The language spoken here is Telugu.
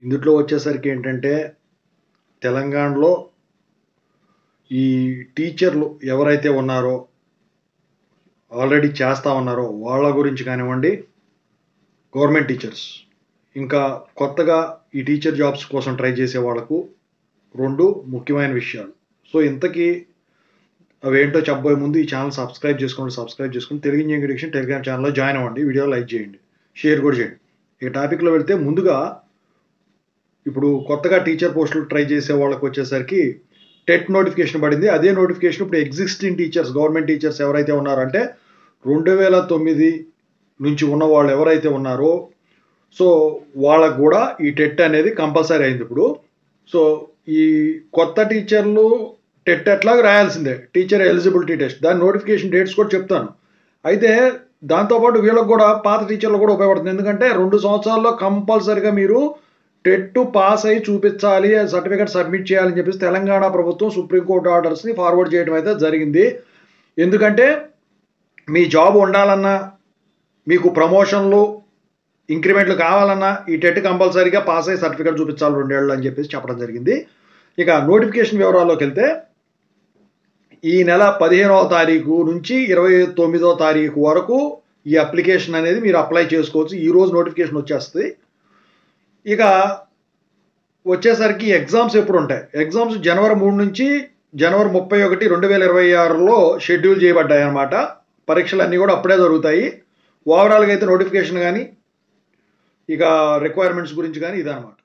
ఇందుట్లో వచ్చేసరికి ఏంటంటే తెలంగాణలో ఈ టీచర్లు ఎవరైతే ఉన్నారో ఆల్రెడీ చేస్తా ఉన్నారో వాళ్ళ గురించి కానివ్వండి, గవర్నమెంట్ టీచర్స్ ఇంకా కొత్తగా ఈ టీచర్ జాబ్స్ కోసం ట్రై చేసే వాళ్ళకు 2 ముఖ్యమైన విషయాలు. సో, ఇంతకీ అవేంటో చెప్పబోయే ముందు ఈ ఛానల్ సబ్స్క్రైబ్ చేసుకోండి. సబ్స్క్రైబ్ చేసుకొని తెలుగు ఇంజినీరింగ్ ఎడ్యుకేషన్ టెలిగ్రామ్ ఛానల్‌లో జాయిన్ అవ్వండి. వీడియో లైక్ చేయండి. షేర్ కూడా చేయండి. ఇక టాపిక్‌లో వెళ్తే ముందుగా ఇప్పుడు కొత్తగా టీచర్ పోస్టులు ట్రై చేసే వాళ్ళకొచ్చేసరికి టెట్ నోటిఫికేషన్ పడింది. అదే నోటిఫికేషన్ ఇప్పుడు ఎగ్జిస్టింగ్ టీచర్స్, గవర్నమెంట్ టీచర్స్ ఎవరైతే ఉన్నారంటే 2009 నుంచి ఉన్న వాళ్ళు ఎవరైతే ఉన్నారో సో, వాళ్ళకి గూడా ఈ టెట్ అనేది కంపల్సరీ అయింది ఇప్పుడు. సో, ఈ కొత్త టీచర్లు టెట్ ఎట్లాగో రాయాల్సిందే. Teacher eligibility test. దాని నోటిఫికేషన్ డేట్స్ కూడా చెప్తాను. అయితే దాంతో పాటు వీళ్ళకి గూడా పాత టీచర్లకు కూడా ఉపయోగపడుతుంది. ఎందుకంటే 2 సంవత్సరాల్లో కంపల్సరీగా మీరు టెట్ పాస్ అయ్యి చూపించాలి. సర్టిఫికేట్ సబ్మిట్ చేయాలని చెప్పేసి తెలంగాణ ప్రభుత్వం సుప్రీంకోర్టు ఆర్డర్స్‌ని ఫార్వర్డ్ చేయడం అయితే జరిగింది. ఎందుకంటే మీ జాబ్ ఉండాలన్నా, మీకు ప్రమోషన్‌లు, ఇంక్రిమెంట్లు కావాలన్నా ఈ టెట్ కంపల్సరీగా పాస్ అయ్యి సర్టిఫికేట్ చూపించాలి 2 ఏళ్ళు అని చెప్పేసి చెప్పడం జరిగింది. ఇక నోటిఫికేషన్ వివరాల్లోకెళ్తే ఈ నెల 15వ తారీఖు నుంచి 29వ తారీఖు వరకు ఈ అప్లికేషన్ అనేది మీరు అప్లై చేసుకోవచ్చు. ఈరోజు నోటిఫికేషన్ వచ్చేస్తది. ఇక వచ్చేసరికి ఎగ్జామ్స్ ఎప్పుడుంటాయి? ఎగ్జామ్స్ జనవరి 3 నుంచి జనవరి 31, 2026లో షెడ్యూల్ చేయబడ్డాయన్నమాట. పరీక్షలన్నీ కూడా అప్పుడే జరుగుతాయి. ఓవరాల్‌గా అయితే నోటిఫికేషన్ గాని, ఇక రిక్వైర్మెంట్స్ గురించి గాని ఇదన్నమాట.